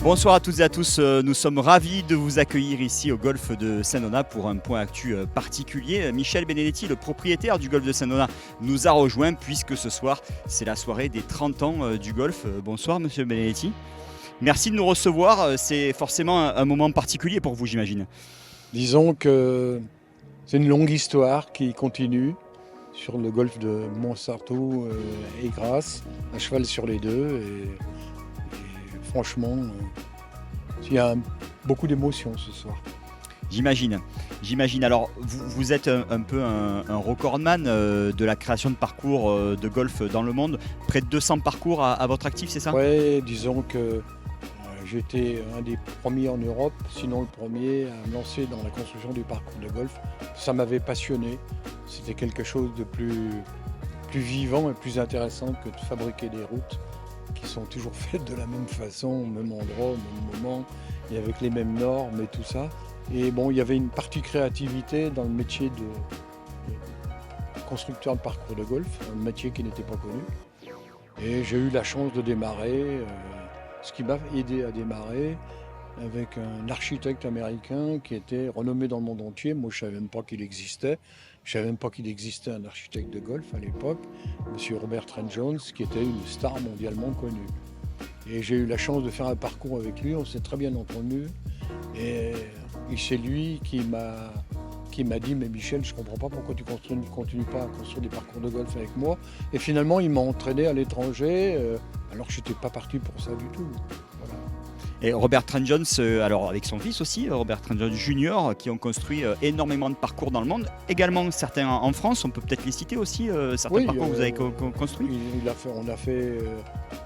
Bonsoir à toutes et à tous, nous sommes ravis de vous accueillir ici au golf de Saint-Donat pour un point actu particulier. Michel Benedetti, le propriétaire du golf de Saint-Donat, nous a rejoint puisque ce soir c'est la soirée des 30 ans du golf. Bonsoir Monsieur Benedetti, merci de nous recevoir, c'est forcément un moment particulier pour vous, j'imagine. Disons que c'est une longue histoire qui continue sur le golf de Montsartou et Grasse, à cheval sur les deux. Et franchement, il y a beaucoup d'émotions ce soir. J'imagine. Alors, vous êtes un peu un recordman de la création de parcours de golf dans le monde. Près de 200 parcours à votre actif, c'est ça ? Oui, disons que j'étais un des premiers en Europe, sinon le premier, à me lancer dans la construction du parcours de golf. Ça m'avait passionné. C'était quelque chose de plus vivant et plus intéressant que de fabriquer des routes qui sont toujours faites de la même façon, au même endroit, au même moment, et avec les mêmes normes et tout ça. Et bon, il y avait une partie créativité dans le métier de constructeur de parcours de golf, un métier qui n'était pas connu. Et j'ai eu la chance de démarrer, ce qui m'a aidé à démarrer, avec un architecte américain qui était renommé dans le monde entier. Moi, je ne savais même pas qu'il existait. Je ne savais même pas qu'il existait un architecte de golf à l'époque, M. Robert Trent Jones, qui était une star mondialement connue. Et j'ai eu la chance de faire un parcours avec lui, on s'est très bien entendu. Et c'est lui qui m'a dit « Mais Michel, je ne comprends pas pourquoi tu ne continues pas à construire des parcours de golf avec moi ». Et finalement, il m'a entraîné à l'étranger, alors que je n'étais pas parti pour ça du tout. Voilà. Et Robert Trent Jones, alors avec son fils aussi, Robert Trent Jones Jr., qui ont construit énormément de parcours dans le monde, également certains en France, on peut peut-être les citer aussi, certains parcours que vous avez construits. On a fait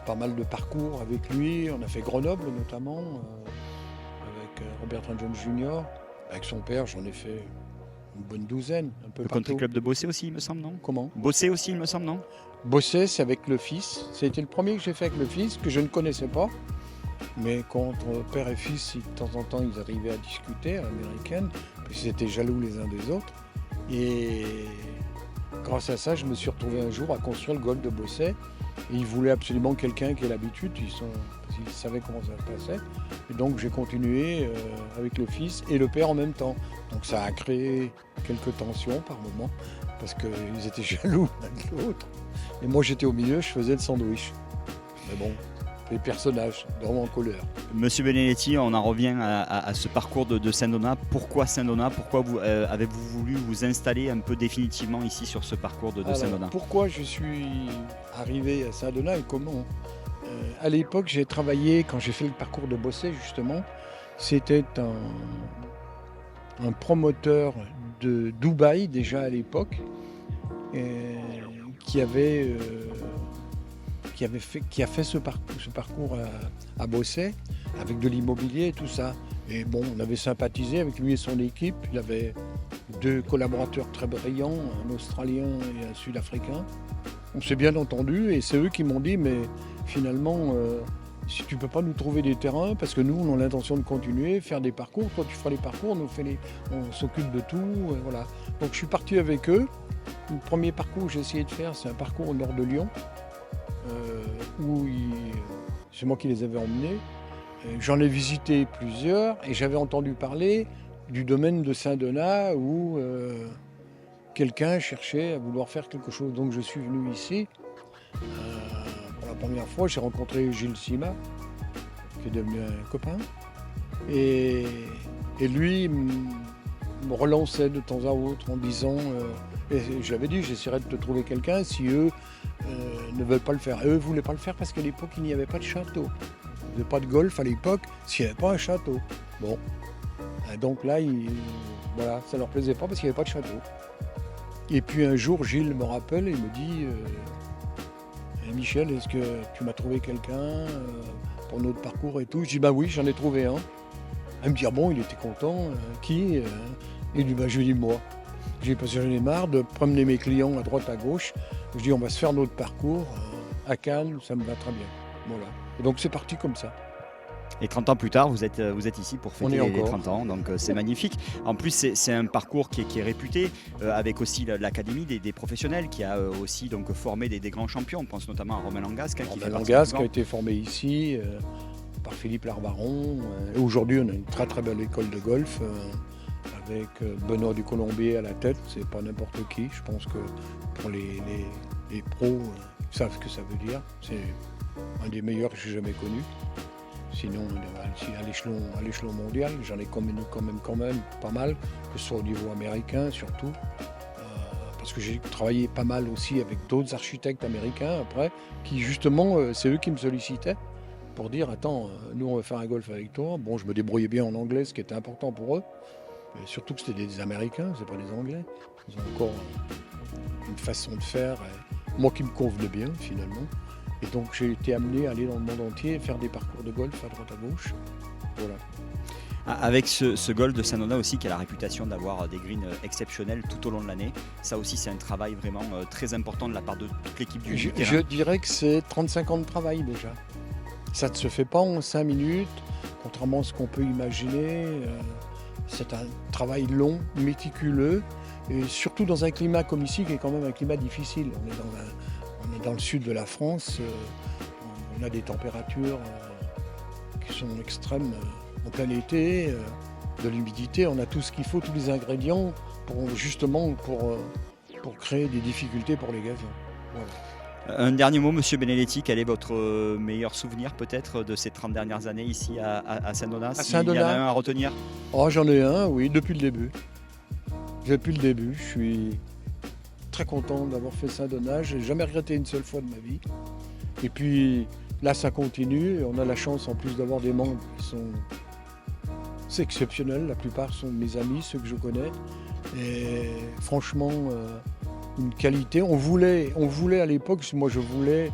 pas mal de parcours avec lui, on a fait Grenoble notamment, avec Robert Trent Jones Jr., avec son père, j'en ai fait une bonne douzaine, un peu Le partout. country club de Bossé aussi, il me semble, non ? Comment ? Bossé aussi, il me semble, non ? Bossé, c'est avec le fils, c'était le premier que j'ai fait avec le fils, que je ne connaissais pas. Mais quand père et fils, de temps en temps, ils arrivaient à discuter à l'américaine, puis ils étaient jaloux les uns des autres. Et grâce à ça, je me suis retrouvé un jour à construire le golf de Bossé. Et ils voulaient absolument quelqu'un qui ait l'habitude, parce qu'ils savaient comment ça se passait. Et donc j'ai continué avec le fils et le père en même temps. Donc ça a créé quelques tensions par moments, parce qu'ils étaient jaloux l'un de l'autre. Et moi j'étais au milieu, je faisais le sandwich. Mais bon, les personnages, vraiment en couleur. Monsieur Benedetti, on en revient à ce parcours de Saint-Donat. Pourquoi Saint-Donat ? Pourquoi avez-vous voulu vous installer un peu définitivement ici sur ce parcours de Saint-Donat ? Pourquoi je suis arrivé à Saint-Donat et comment ? À l'époque, j'ai travaillé, quand j'ai fait le parcours de Bossé justement, c'était un promoteur de Dubaï déjà à l'époque, qui a fait ce parcours à Bossé, avec de l'immobilier et tout ça. Et bon, on avait sympathisé avec lui et son équipe. Il avait deux collaborateurs très brillants, un Australien et un Sud-Africain. On s'est bien entendu et c'est eux qui m'ont dit « Mais finalement, si tu ne peux pas nous trouver des terrains, parce que nous, on a l'intention de continuer, faire des parcours. Toi, tu feras les parcours, on s'occupe de tout. » Voilà. Donc je suis parti avec eux. Le premier parcours que j'ai essayé de faire, c'est un parcours au nord de Lyon. Où c'est moi qui les avais emmenés. J'en ai visité plusieurs et j'avais entendu parler du domaine de Saint-Donat où quelqu'un cherchait à vouloir faire quelque chose. Donc je suis venu ici. Pour la première fois, j'ai rencontré Gilles Sima, qui est devenu un copain. Et lui me relançait de temps à autre en disant, et je l'avais dit, j'essaierai de te trouver quelqu'un si eux ne veulent pas le faire. Et eux ne voulaient pas le faire parce qu'à l'époque, il n'y avait pas de château. Il n'y avait pas de golf à l'époque s'il n'y avait pas un château. Bon. Et donc là, voilà, ça ne leur plaisait pas parce qu'il n'y avait pas de château. Et puis un jour, Gilles me rappelle et me dit Michel, est-ce que tu m'as trouvé quelqu'un pour notre parcours et tout ? Je dis bah oui, j'en ai trouvé un. Il me dit ah bon, il était content. Qui ? Il dit bah je lui dis moi. J'ai parce que j'en ai marre de promener mes clients à droite à gauche. Je dis on va se faire notre parcours à Cannes, ça me va très bien. Voilà. Et donc c'est parti comme ça. Et 30 ans plus tard, vous êtes ici pour fêter les 30 ans, donc c'est magnifique. En plus, c'est un parcours qui est réputé, avec aussi l'académie des professionnels qui a aussi donc, formé des grands champions. On pense notamment à Romain Langasque. Romain Langasque a été formé ici. par Philippe Larbaron. Et aujourd'hui, on a une très très belle école de golf avec Benoît du Colombier à la tête. C'est pas n'importe qui. Je pense que pour les pros savent ce que ça veut dire. C'est un des meilleurs que j'ai jamais connu. Sinon, à l'échelon mondial, j'en ai quand même pas mal, que ce soit au niveau américain surtout. Parce que j'ai travaillé pas mal aussi avec d'autres architectes américains après, qui justement, c'est eux qui me sollicitaient pour dire attends, nous on va faire un golf avec toi. Bon, je me débrouillais bien en anglais, ce qui était important pour eux. Mais surtout que c'était des Américains, c'est pas des Anglais. Ils ont encore une façon de faire, moi qui me convenait bien finalement. Et donc j'ai été amené à aller dans le monde entier et faire des parcours de golf à droite à gauche. Voilà. Avec ce golf de Saint-Donat aussi qui a la réputation d'avoir des greens exceptionnels tout au long de l'année, ça aussi c'est un travail vraiment très important de la part de toute l'équipe du terrain. Je dirais que c'est 35 ans de travail déjà. Ça ne se fait pas en 5 minutes, contrairement à ce qu'on peut imaginer. C'est un travail long, méticuleux, et surtout dans un climat comme ici qui est quand même un climat difficile. On est dans le sud de la France, on a des températures qui sont extrêmes en plein été, de l'humidité, on a tout ce qu'il faut, tous les ingrédients pour créer des difficultés pour les gazons. Voilà. Un dernier mot, Monsieur Benedetti, quel est votre meilleur souvenir peut-être de ces 30 dernières années ici à Saint-Donat? S'il y en a un à retenir? Oh, j'en ai un, oui, depuis le début. Depuis le début, je suis très content d'avoir fait Saint-Donat. Je n'ai jamais regretté une seule fois de ma vie. Et puis là, ça continue. Et on a la chance en plus d'avoir des membres qui sont exceptionnels. La plupart sont mes amis, ceux que je connais. Et franchement, une qualité. On voulait à l'époque, moi je voulais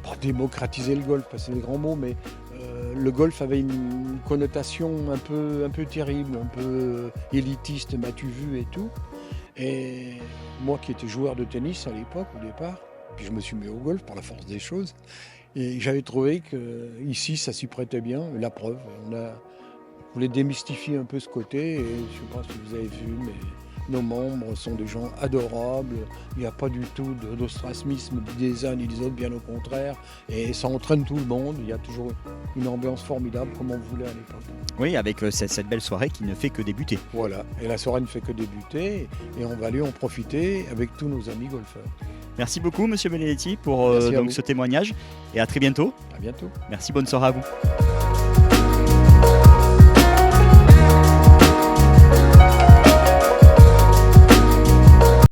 pas démocratiser le golf, parce que c'est des grands mots, mais le golf avait une connotation un peu terrible, un peu élitiste, m'as-tu vu et tout. Et moi qui étais joueur de tennis à l'époque, au départ, puis je me suis mis au golf par la force des choses, et j'avais trouvé qu'ici ça s'y prêtait bien. La preuve, on voulait démystifier un peu ce côté, et je ne sais pas si vous avez vu, mais nos membres sont des gens adorables, il n'y a pas du tout d'ostracisme des uns ni des autres, bien au contraire, et ça entraîne tout le monde, il y a toujours une ambiance formidable comme on voulait à l'époque. Oui, avec cette belle soirée qui ne fait que débuter. Voilà, et la soirée ne fait que débuter, et on va aller en profiter avec tous nos amis golfeurs. Merci beaucoup Monsieur Benedetti pour donc ce témoignage, et à très bientôt. À bientôt. Merci, bonne soirée à vous.